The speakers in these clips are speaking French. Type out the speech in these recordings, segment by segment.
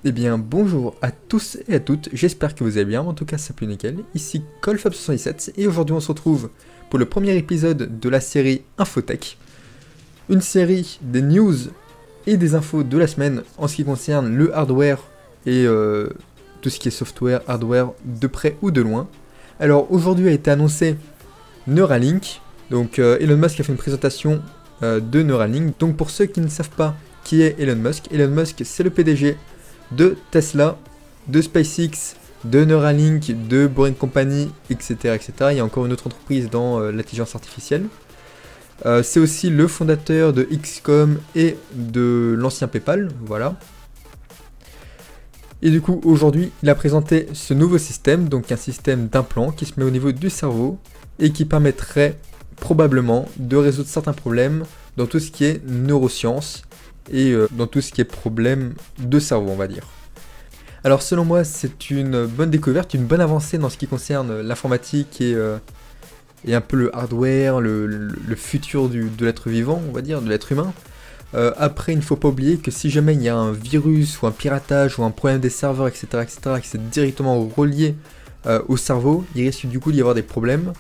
Eh bien bonjour à tous et à toutes, j'espère que vous allez bien, en tout cas ça pue nickel, ici Colfab77 et aujourd'hui on se retrouve pour le premier épisode de la série Infotech. Une série des news et des infos de la semaine en ce qui concerne le hardware et tout ce qui est software, hardware de près ou de loin. Alors aujourd'hui a été annoncé Neuralink, donc Elon Musk a fait une présentation de Neuralink. Donc pour ceux qui ne savent pas qui est Elon Musk c'est le PDG de Tesla, de SpaceX, de Neuralink, de Boring Company, etc., etc. Il y a encore une autre entreprise dans l'intelligence artificielle. C'est aussi le fondateur de XCOM et de l'ancien PayPal, voilà. Et du coup, aujourd'hui, il a présenté ce nouveau système, donc un système d'implant qui se met au niveau du cerveau et qui permettrait probablement de résoudre certains problèmes dans tout ce qui est neurosciences et dans tout ce qui est problème de cerveau, on va dire. Alors selon moi, c'est une bonne découverte, une bonne avancée dans ce qui concerne l'informatique et un peu le hardware, le futur de l'être vivant, on va dire, de l'être humain. Après, il ne faut pas oublier que si jamais il y a un virus ou un piratage ou un problème des serveurs, etc., etc., qui c'est directement relié au cerveau, il risque du coup d'y avoir des problèmes.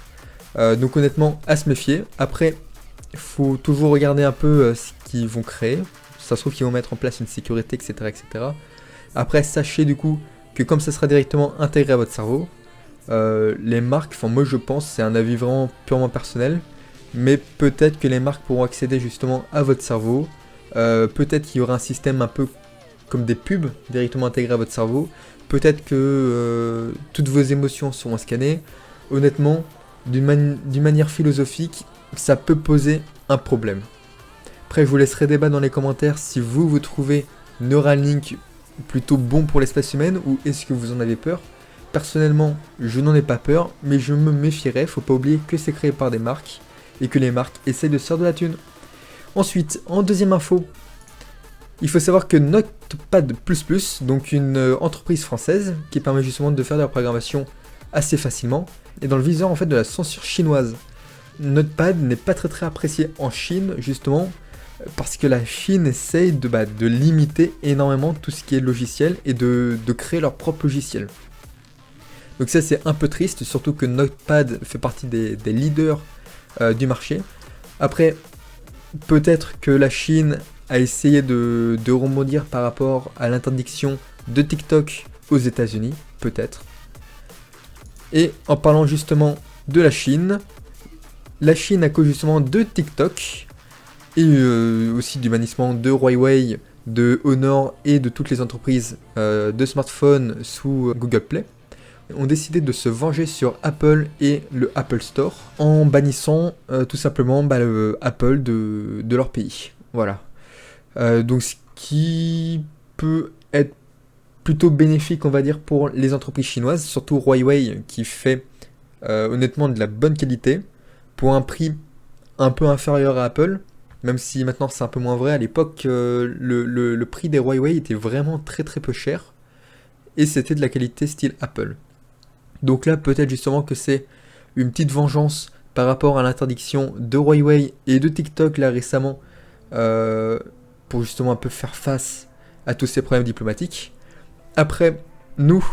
Donc honnêtement, à se méfier. Après, il faut toujours regarder un peu ce qu'ils vont créer. Ça se trouve qu'ils vont mettre en place une sécurité, etc., etc. Après, sachez du coup que comme ça sera directement intégré à votre cerveau, les marques, enfin moi je pense, c'est un avis vraiment purement personnel, mais peut-être que les marques pourront accéder justement à votre cerveau. Peut-être qu'il y aura un système un peu comme des pubs directement intégrés à votre cerveau. Peut-être que toutes vos émotions seront scannées. Honnêtement, d'une manière philosophique, ça peut poser un problème. Après, je vous laisserai débattre dans les commentaires si vous trouvez Neuralink plutôt bon pour l'espèce humaine ou est-ce que vous en avez peur. Personnellement, je n'en ai pas peur, mais je me méfierais. Faut pas oublier que c'est créé par des marques et que les marques essayent de se faire de la thune. Ensuite, en deuxième info, il faut savoir que Notepad++, donc une entreprise française qui permet justement de faire de la programmation assez facilement, est dans le viseur en fait de la censure chinoise. Notepad n'est pas très apprécié en Chine justement parce que la Chine essaye de limiter énormément tout ce qui est logiciel et de créer leur propre logiciel. Donc ça c'est un peu triste, surtout que Notepad fait partie des leaders du marché. Après, peut-être que la Chine a essayé de rebondir par rapport à l'interdiction de TikTok aux États-Unis, peut-être. Et en parlant justement de la Chine à cause justement de TikTok et aussi du bannissement de Huawei, de Honor et de toutes les entreprises de smartphones sous Google Play, ont décidé de se venger sur Apple et le Apple Store en bannissant tout simplement le Apple de leur pays. Voilà. Donc ce qui peut être plutôt bénéfique, on va dire, pour les entreprises chinoises, surtout Huawei qui fait honnêtement de la bonne qualité pour un prix un peu inférieur à Apple, même si maintenant c'est un peu moins vrai. À l'époque, le prix des Huawei était vraiment très peu cher et c'était de la qualité style Apple. Donc là, peut-être justement que c'est une petite vengeance par rapport à l'interdiction de Huawei et de TikTok là récemment pour justement un peu faire face à tous ces problèmes diplomatiques. Après, nous,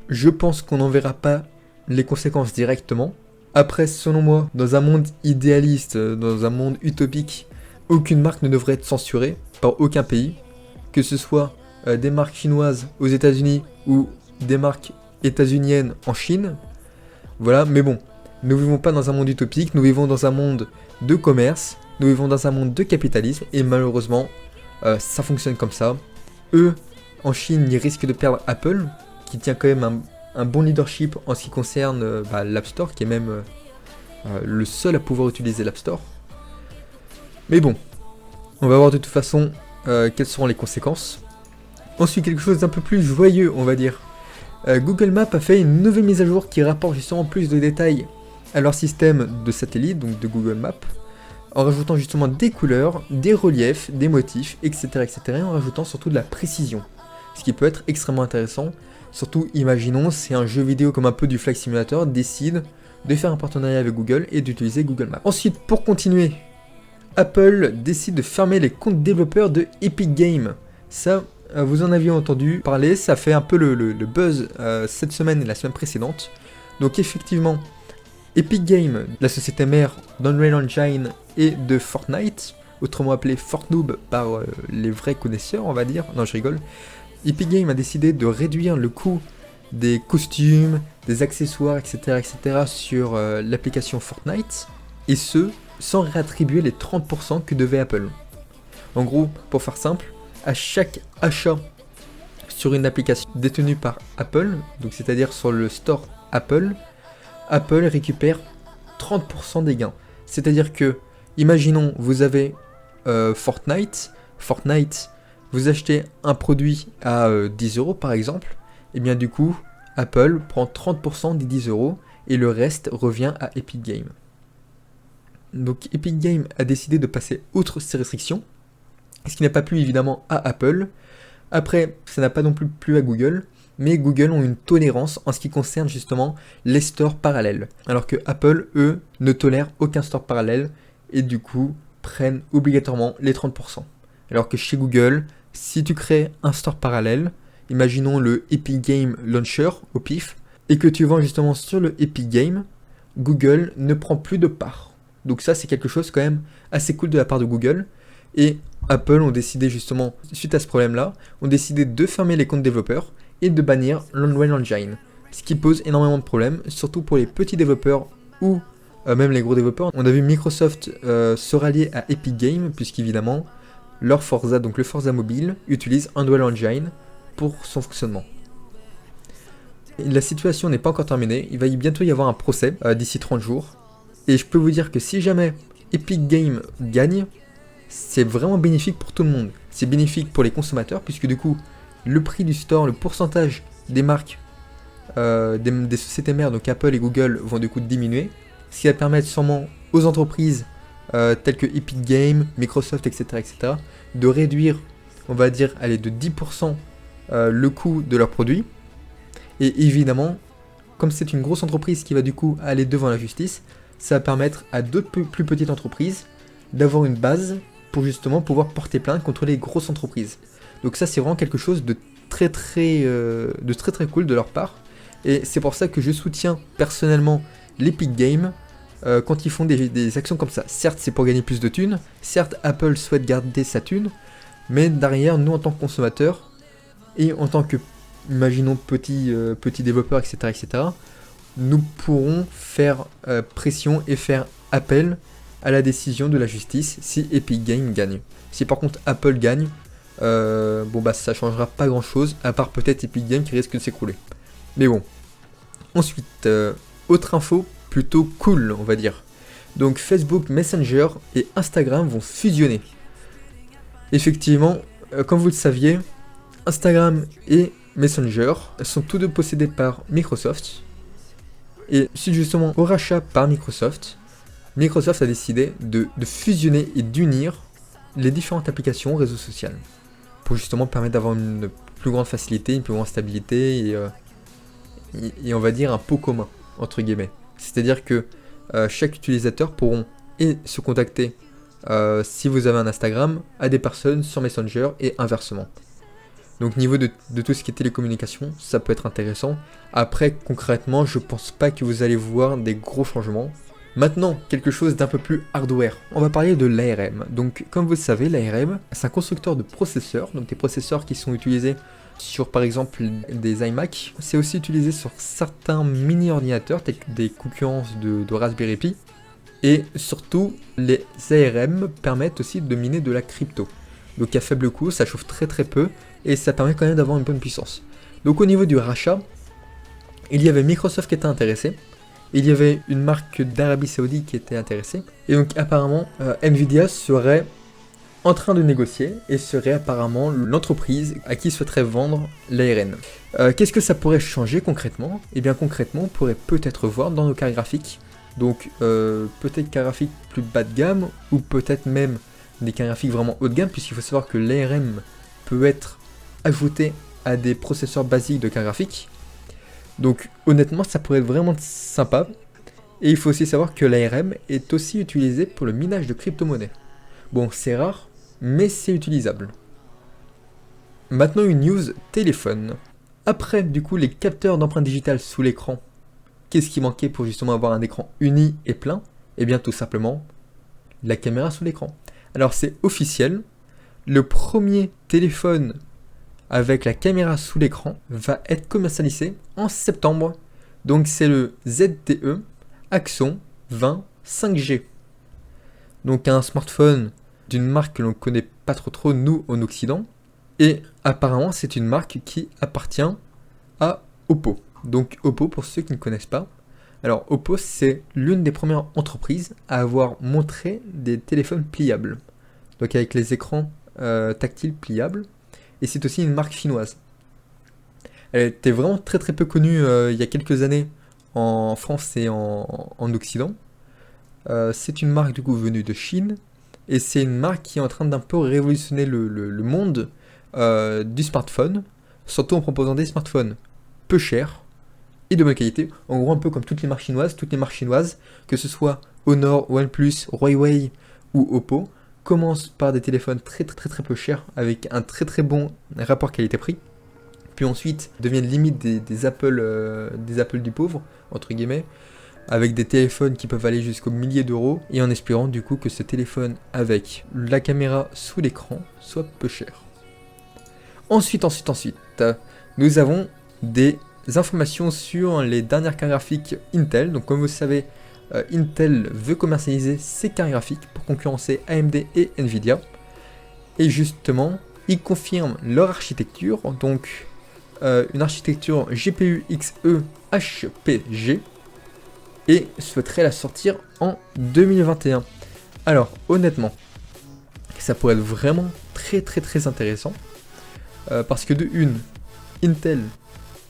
je pense qu'on n'en verra pas les conséquences directement. Après, selon moi, dans un monde idéaliste, dans un monde utopique, aucune marque ne devrait être censurée par aucun pays, que ce soit des marques chinoises aux États-Unis ou des marques états-uniennes en Chine. Voilà, mais bon, nous ne vivons pas dans un monde utopique, nous vivons dans un monde de commerce, nous vivons dans un monde de capitalisme, et malheureusement, ça fonctionne comme ça. Eux, en Chine, ils risquent de perdre Apple, qui tient quand même un bon leadership en ce qui concerne l'App Store, qui est même le seul à pouvoir utiliser l'App Store. Mais bon, on va voir de toute façon quelles seront les conséquences. Ensuite, quelque chose d'un peu plus joyeux, on va dire. Google Maps a fait une nouvelle mise à jour qui rapporte justement plus de détails à leur système de satellite, donc de Google Maps, en rajoutant justement des couleurs, des reliefs, des motifs, etc., etc., et en rajoutant surtout de la précision. Ce qui peut être extrêmement intéressant. Surtout, imaginons, c'est un jeu vidéo comme un peu du Flight Simulator, décide de faire un partenariat avec Google et d'utiliser Google Maps. Ensuite, pour continuer, Apple décide de fermer les comptes développeurs de Epic Games. Ça, vous en aviez entendu parler, ça fait un peu le buzz cette semaine et la semaine précédente. Donc effectivement, Epic Games, la société mère d'Unreal Engine et de Fortnite, autrement appelé Fortnoob par les vrais connaisseurs, on va dire. Non, je rigole. Epic Games a décidé de réduire le coût des costumes, des accessoires, etc. sur l'application Fortnite, et ce, sans réattribuer les 30% que devait Apple. En gros, pour faire simple, à chaque achat sur une application détenue par Apple, donc c'est-à-dire sur le store Apple, Apple récupère 30% des gains. C'est-à-dire que, imaginons, vous avez Fortnite, vous achetez un produit à 10 € par exemple, et bien du coup, Apple prend 30% des 10 € et le reste revient à Epic Games. Donc Epic Games a décidé de passer outre ces restrictions, ce qui n'a pas plu évidemment à Apple. Après, ça n'a pas non plus plu à Google, mais Google ont une tolérance en ce qui concerne justement les stores parallèles, alors que Apple, eux, ne tolèrent aucun store parallèle et du coup prennent obligatoirement les 30%. Alors que chez Google, si tu crées un store parallèle, imaginons le Epic Game Launcher au pif, et que tu vends justement sur le Epic Game, Google ne prend plus de part. Donc ça, c'est quelque chose quand même assez cool de la part de Google. Et Apple ont décidé justement, suite à ce problème-là, ont décidé de fermer les comptes développeurs et de bannir l'Unreal Engine. Ce qui pose énormément de problèmes, surtout pour les petits développeurs ou même les gros développeurs. On a vu Microsoft se rallier à Epic Games, puisqu'évidemment, leur Forza, donc le Forza mobile, utilise Unreal Engine pour son fonctionnement. La situation n'est pas encore terminée, il va bientôt y avoir un procès d'ici 30 jours. Et je peux vous dire que si jamais Epic Games gagne, c'est vraiment bénéfique pour tout le monde. C'est bénéfique pour les consommateurs, puisque du coup, le prix du store, le pourcentage des marques, des sociétés mères, donc Apple et Google, vont du coup diminuer. Ce qui va permettre sûrement aux entreprises telles que Epic Games, Microsoft, etc., de réduire, on va dire, de 10% le coût de leurs produits. Et évidemment, comme c'est une grosse entreprise qui va du coup aller devant la justice, ça va permettre à d'autres plus petites entreprises d'avoir une base pour justement pouvoir porter plainte contre les grosses entreprises. Donc ça, c'est vraiment quelque chose de très cool de leur part. Et c'est pour ça que je soutiens personnellement l'Epic Games quand ils font des actions comme ça. Certes, c'est pour gagner plus de thunes, certes, Apple souhaite garder sa thune, mais derrière, nous en tant que consommateurs, et en tant que, imaginons, petits développeurs, etc., nous pourrons faire pression et faire appel à la décision de la justice si Epic Games gagne. Si par contre Apple gagne, ça changera pas grand chose, à part peut-être Epic Games qui risque de s'écrouler. Mais bon. Ensuite, autre info plutôt cool, on va dire. Donc Facebook Messenger et Instagram vont fusionner. Effectivement, comme vous le saviez, Instagram et Messenger sont tous deux possédés par Microsoft. Et suite justement au rachat par Microsoft, Microsoft a décidé de fusionner et d'unir les différentes applications réseaux sociaux pour justement permettre d'avoir une plus grande facilité, une plus grande stabilité et on va dire un pot commun, entre guillemets. C'est-à-dire que chaque utilisateur pourront se contacter si vous avez un Instagram à des personnes sur Messenger et inversement. Donc niveau de tout ce qui est télécommunication, ça peut être intéressant. Après, concrètement, je pense pas que vous allez voir des gros changements. Maintenant, quelque chose d'un peu plus hardware. On va parler de l'ARM. Donc, comme vous le savez, l'ARM, c'est un constructeur de processeurs. Donc des processeurs qui sont utilisés sur, par exemple, des iMac. C'est aussi utilisé sur certains mini-ordinateurs, tels que des concurrents de Raspberry Pi. Et surtout, les ARM permettent aussi de miner de la crypto. Donc à faible coût, ça chauffe très peu et ça permet quand même d'avoir une bonne puissance. Donc au niveau du rachat, il y avait Microsoft qui était intéressé, il y avait une marque d'Arabie Saoudite qui était intéressée, et donc apparemment Nvidia serait en train de négocier et serait apparemment l'entreprise à qui souhaiterait vendre l'ARM. Qu'est-ce que ça pourrait changer concrètement? Eh bien concrètement, on pourrait peut-être voir dans nos cartes graphiques, donc peut-être cartes graphiques plus bas de gamme, ou peut-être même des cartes graphiques vraiment haut de gamme, puisqu'il faut savoir que l'ARM peut être ajouté à des processeurs basiques de cartes graphiques. Donc honnêtement, ça pourrait être vraiment sympa. Et il faut aussi savoir que l'ARM est aussi utilisé pour le minage de crypto-monnaies. Bon, c'est rare, mais c'est utilisable. Maintenant une news téléphone. Après du coup les capteurs d'empreintes digitales sous l'écran, qu'est-ce qui manquait pour justement avoir un écran uni et plein? Eh bien tout simplement la caméra sous l'écran. Alors c'est officiel, le premier téléphone avec la caméra sous l'écran va être commercialisé en septembre. Donc c'est le ZTE Axon 20 5G. Donc un smartphone d'une marque que l'on ne connaît pas trop nous en Occident. Et apparemment c'est une marque qui appartient à Oppo. Donc Oppo, pour ceux qui ne connaissent pas, alors Oppo c'est l'une des premières entreprises à avoir montré des téléphones pliables. Donc avec les écrans tactiles pliables. Et c'est aussi une marque chinoise. Elle était vraiment très peu connue il y a quelques années en France et en Occident. C'est une marque du coup venue de Chine. Et c'est une marque qui est en train d'un peu révolutionner le monde du smartphone. Surtout en proposant des smartphones peu chers et de bonne qualité. En gros un peu comme toutes les marques chinoises, que ce soit Honor, OnePlus, Huawei ou Oppo, commencent par des téléphones très peu chers avec un très bon rapport qualité-prix, puis ensuite deviennent limite des Apple du pauvre, entre guillemets, avec des téléphones qui peuvent aller jusqu'aux milliers d'euros, et en espérant du coup que ce téléphone avec la caméra sous l'écran soit peu cher. Ensuite, nous avons des informations sur les dernières cartes graphiques Intel. Donc comme vous le savez, Intel veut commercialiser ses cartes graphiques pour concurrencer AMD et Nvidia. Et justement, ils confirment leur architecture, donc une architecture GPU Xe HPG, et souhaiteraient la sortir en 2021. Alors honnêtement, ça pourrait être vraiment très intéressant, parce que de une, Intel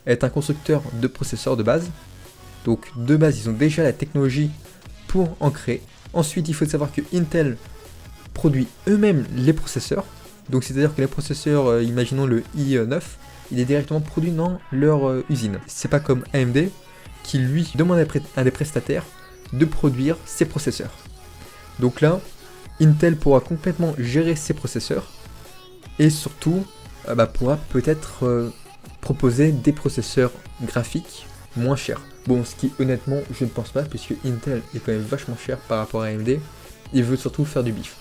est un constructeur de processeurs de base. Donc de base, ils ont déjà la technologie pour en créer. Ensuite, il faut savoir que Intel produit eux-mêmes les processeurs. Donc c'est-à-dire que les processeurs, imaginons le i9, il est directement produit dans leur usine. C'est pas comme AMD qui lui demande à des prestataires de produire ses processeurs. Donc là, Intel pourra complètement gérer ses processeurs et surtout pourra peut-être proposer des processeurs graphiques moins chers. Bon, ce qui honnêtement, je ne pense pas, puisque Intel est quand même vachement cher par rapport à AMD. Il veut surtout faire du bif.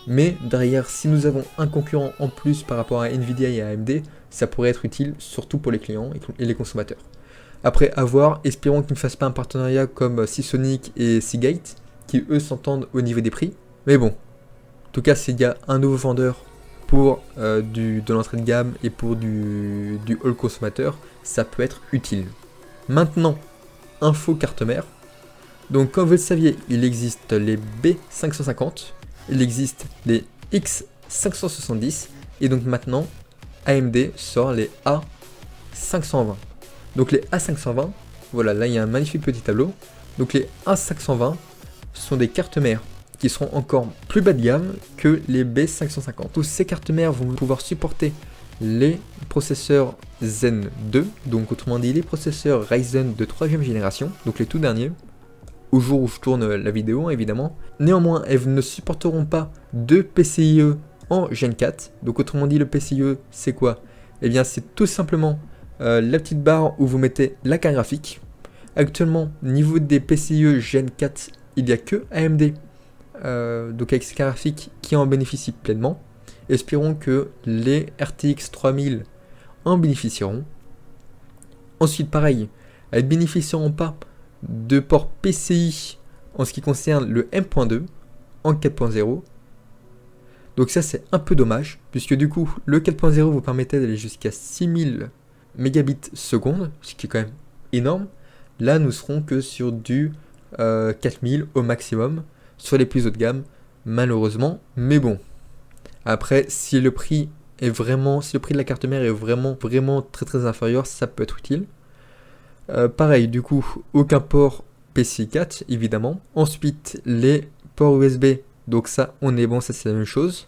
Mais derrière, si nous avons un concurrent en plus par rapport à Nvidia et à AMD, ça pourrait être utile, surtout pour les clients et les consommateurs. Après, à voir, espérons qu'ils ne fassent pas un partenariat comme Seasonic et Seagate, qui eux s'entendent au niveau des prix. Mais bon, en tout cas, s'il y a un nouveau vendeur pour de l'entrée de gamme et pour du haut consommateur, ça peut être utile. Maintenant, info carte mère. Donc comme vous le saviez, il existe les B550, il existe les X570, et donc maintenant, AMD sort les A520. Donc les A520, voilà, là il y a un magnifique petit tableau. Donc les A520 sont des cartes mères qui seront encore plus bas de gamme que les B550. Tous ces cartes mères vont pouvoir supporter les processeurs Zen 2, donc autrement dit les processeurs Ryzen de 3ème génération, donc les tout derniers, au jour où je tourne la vidéo évidemment. Néanmoins, elles ne supporteront pas de PCIe en Gen 4, donc autrement dit le PCIe c'est quoi? Eh bien c'est tout simplement la petite barre où vous mettez la carte graphique. Actuellement, niveau des PCIe Gen 4, il n'y a que AMD, donc avec ces cartes graphiques qui en bénéficient pleinement. Espérons que les RTX 3000 en bénéficieront. Ensuite, pareil, elles ne bénéficieront pas de port PCI en ce qui concerne le M.2 en 4.0. Donc ça, c'est un peu dommage, puisque du coup, le 4.0 vous permettait d'aller jusqu'à 6000 mégabits seconde, ce qui est quand même énorme. Là, nous serons que sur du 4000 au maximum, sur les plus haut de gamme, malheureusement. Mais bon, après, si le prix de la carte mère est vraiment très inférieur, ça peut être utile. Pareil, du coup, aucun port PCI 4, évidemment. Ensuite, les ports USB, donc ça, on est bon, ça c'est la même chose.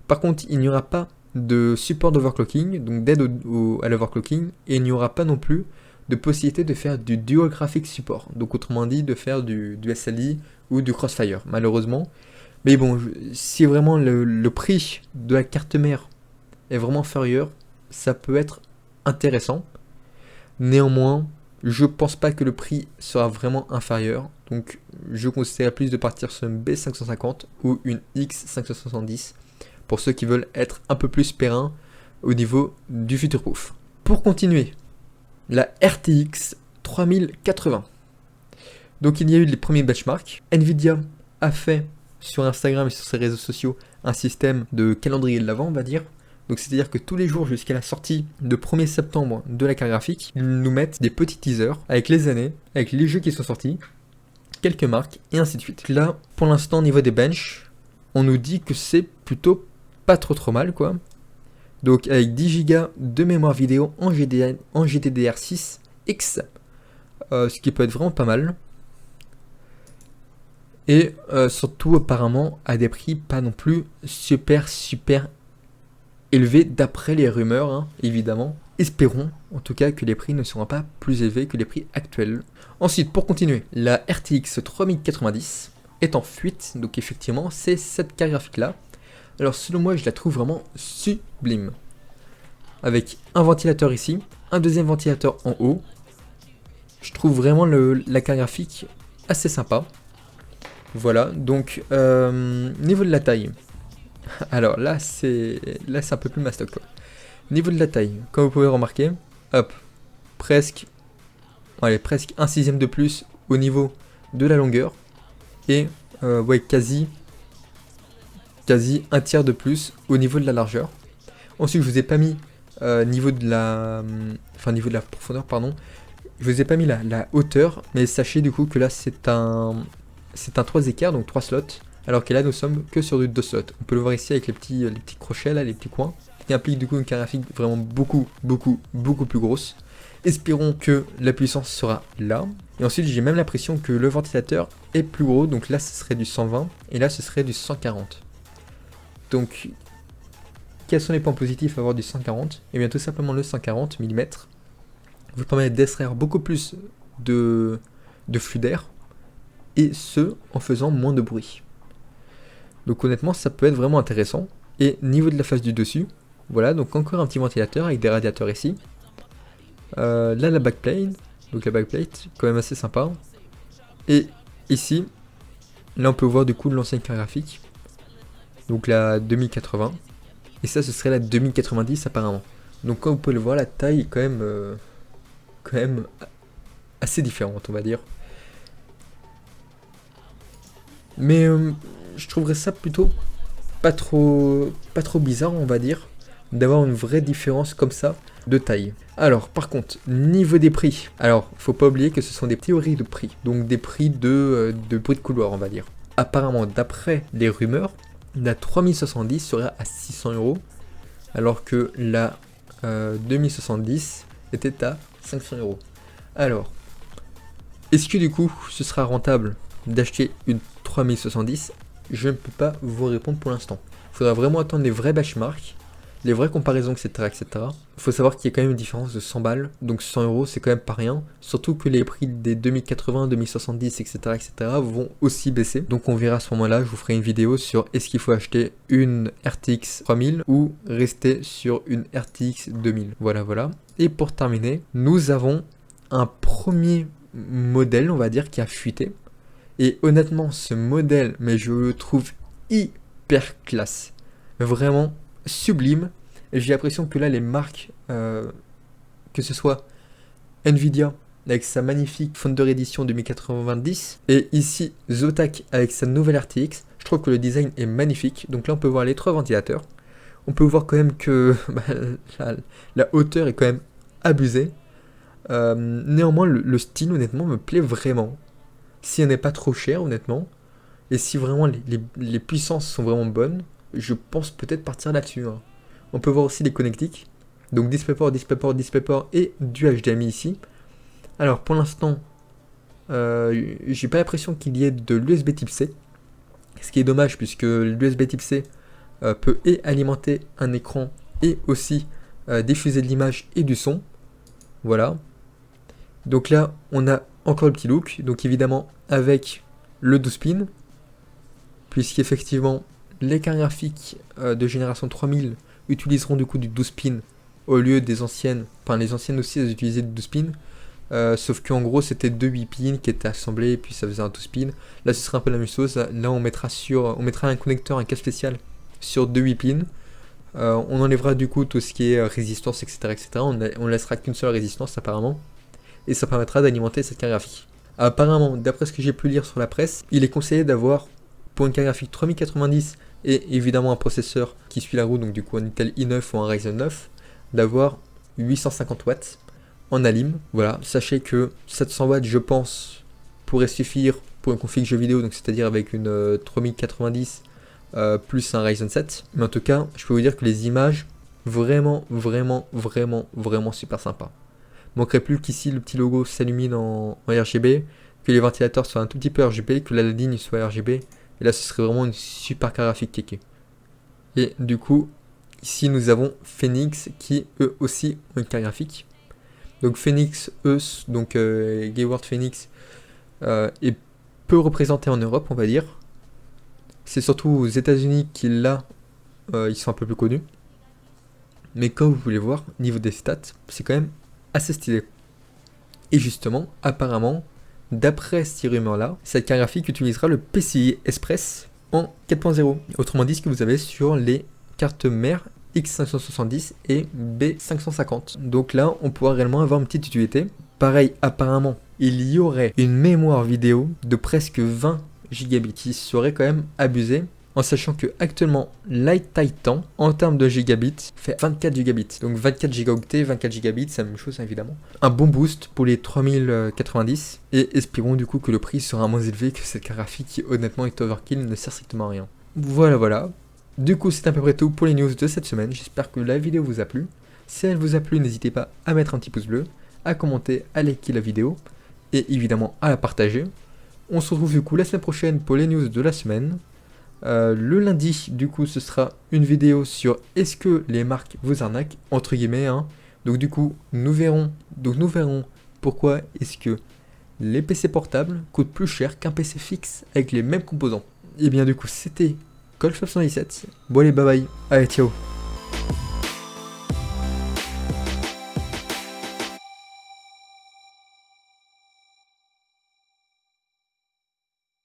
Par contre, il n'y aura pas de support d'overclocking, donc d'aide à l'overclocking, et il n'y aura pas non plus de possibilité de faire du dual graphics support, donc autrement dit, de faire du SLI ou du Crossfire, malheureusement. Mais bon, si vraiment le prix de la carte mère est vraiment inférieur, ça peut être intéressant. Néanmoins, je pense pas que le prix sera vraiment inférieur. Donc je conseillerais plus de partir sur une B550 ou une X570 pour ceux qui veulent être un peu plus périn au niveau du future-proof. Pour continuer, la RTX 3080. Donc il y a eu les premiers benchmarks. Nvidia a fait sur Instagram et sur ses réseaux sociaux un système de calendrier de l'avant, on va dire. Donc c'est-à-dire que tous les jours jusqu'à la sortie de 1er septembre de la carte graphique, ils nous mettent des petits teasers avec les années, avec les jeux qui sont sortis, quelques marques et ainsi de suite. Là, pour l'instant, au niveau des benches, on nous dit que c'est plutôt pas trop mal quoi. Donc avec 10 Go de mémoire vidéo en GDDR6X, ce qui peut être vraiment pas mal. Et surtout apparemment à des prix pas non plus super élevés d'après les rumeurs, hein, évidemment. Espérons en tout cas que les prix ne seront pas plus élevés que les prix actuels. Ensuite, pour continuer, la RTX 3090 est en fuite, donc effectivement c'est cette carte graphique là. Alors selon moi je la trouve vraiment sublime. Avec un ventilateur ici, un deuxième ventilateur en haut. Je trouve vraiment la carte graphique assez sympa. Voilà, donc niveau de la taille. Alors là c'est un peu plus mastoc quoi. Niveau de la taille, comme vous pouvez remarquer, hop, presque 1/6 de plus au niveau de la longueur. Et ouais, quasi un tiers de plus au niveau de la largeur. Ensuite je vous ai pas mis niveau de la profondeur pardon. Je vous ai pas mis la hauteur, mais sachez du coup que là c'est un 3 écarts, donc 3 slots, alors que là nous sommes que sur du 2 slots. On peut le voir ici avec les petits crochets là, les petits coins, qui implique du coup une carte graphique vraiment beaucoup plus grosse. Espérons que la puissance sera là. Et ensuite j'ai même l'impression que le ventilateur est plus gros, donc là ce serait du 120 et là ce serait du 140. Donc quels sont les points positifs à avoir du 140? Et bien tout simplement le 140 mm vous permet d'extraire beaucoup plus de flux d'air, et ce en faisant moins de bruit. Donc honnêtement ça peut être vraiment intéressant. Et niveau de la face du dessus, voilà, donc encore un petit ventilateur avec des radiateurs ici. Là la backplate, donc la backplate quand même assez sympa. Et ici, là on peut voir du coup l'ancienne carte graphique, donc la 2080. Et ça ce serait la 2090 apparemment. Donc comme vous pouvez le voir, la taille est quand même assez différente on va dire. Mais je trouverais ça plutôt pas trop bizarre on va dire, d'avoir une vraie différence comme ça de taille. Alors par contre, niveau des prix, alors faut pas oublier que ce sont des théories de prix, donc des prix de bruit de couloir on va dire. Apparemment d'après les rumeurs, la 3070 serait à 600 €, alors que la 2070 était à 500 €. Alors, est-ce que du coup ce sera rentable d'acheter une 3070? Je ne peux pas vous répondre pour l'instant. Il faudra vraiment attendre les vrais benchmarks, les vraies comparaisons, etc. Il faut savoir qu'il y a quand même une différence de 100 balles, donc 100 € c'est quand même pas rien. Surtout que les prix des 2080, 2070, etc. vont aussi baisser. Donc on verra à ce moment-là, je vous ferai une vidéo sur est-ce qu'il faut acheter une RTX 3000 ou rester sur une RTX 2000. Voilà. Et pour terminer, nous avons un premier modèle, on va dire, qui a fuité. Et honnêtement, ce modèle, mais je le trouve hyper classe. Vraiment sublime. Et j'ai l'impression que là, les marques, que ce soit Nvidia avec sa magnifique Founder Edition 2090, et ici Zotac avec sa nouvelle RTX, je trouve que le design est magnifique. Donc là, on peut voir les 3 ventilateurs. On peut voir quand même que la hauteur est quand même abusée. Néanmoins, le style, honnêtement, me plaît vraiment. Si elle n'est pas trop cher, honnêtement, et si vraiment les puissances sont vraiment bonnes, je pense peut-être partir là-dessus. Hein. On peut voir aussi les connectiques, donc DisplayPort et du HDMI ici. Alors pour l'instant, j'ai pas l'impression qu'il y ait de l'USB type C, ce qui est dommage puisque l'USB type C peut et alimenter un écran et aussi diffuser de l'image et du son. Voilà. Donc là, on a encore le petit look, donc évidemment avec le 12 pins, puisqu'effectivement les cartes graphiques de génération 3000 utiliseront du coup du 12 pins au lieu des anciennes, enfin les anciennes aussi elles utilisaient du 12 pins, sauf qu'en gros c'était 2 8 pins qui étaient assemblés et puis ça faisait un 12 pins. Là ce sera un peu la même chose, là on mettra un connecteur, un câble spécial sur 2 8 pins. On enlèvera du coup tout ce qui est résistance, etc. etc. On laissera qu'une seule résistance apparemment. Et ça permettra d'alimenter cette carte graphique. Apparemment, d'après ce que j'ai pu lire sur la presse, il est conseillé d'avoir pour une carte graphique 3090 et évidemment un processeur qui suit la route, donc du coup un Intel i9 ou un Ryzen 9, d'avoir 850 watts en alim. Voilà, sachez que 700 watts, je pense, pourrait suffire pour une config jeu vidéo, donc c'est-à-dire avec une 3090 plus un Ryzen 7. Mais en tout cas, je peux vous dire que les images, vraiment super sympa. Manquerait plus qu'ici le petit logo s'illumine en RGB, que les ventilateurs soient un tout petit peu RGB, que la ligne soit RGB. Et là, ce serait vraiment une super carte graphique kéké. Et du coup, ici nous avons Phoenix qui eux aussi ont une carte graphique. Donc Phoenix, Gayward Phoenix est peu représenté en Europe, on va dire. C'est surtout aux États-Unis qu'ils là, ils sont un peu plus connus. Mais comme vous pouvez voir, niveau des stats, c'est quand même assez stylé. Et justement, apparemment, d'après ces rumeurs-là, cette carte graphique utilisera le PCI Express en 4.0. Autrement dit, ce que vous avez sur les cartes mères X570 et B550. Donc là, on pourra réellement avoir une petite utilité. Pareil, apparemment, il y aurait une mémoire vidéo de presque 20 gigabits. Il serait quand même abusé, en sachant que actuellement Light Titan en termes de gigabits fait 24 gigabits. Donc 24 gigaoctets, 24 gigabits, c'est la même chose évidemment. Un bon boost pour les 3090 et espérons du coup que le prix sera moins élevé que cette carte graphique qui honnêtement est overkill, ne sert strictement à rien. Voilà. Du coup c'est à peu près tout pour les news de cette semaine. J'espère que la vidéo vous a plu. Si elle vous a plu, n'hésitez pas à mettre un petit pouce bleu, à commenter, à liker la vidéo et évidemment à la partager. On se retrouve du coup la semaine prochaine pour les news de la semaine. Le lundi, du coup, ce sera une vidéo sur est-ce que les marques vous arnaquent, entre guillemets. Hein. Donc du coup, nous verrons pourquoi est-ce que les PC portables coûtent plus cher qu'un PC fixe avec les mêmes composants. Et bien du coup, c'était Golf 917. Bon allez, bye bye. Allez, ciao.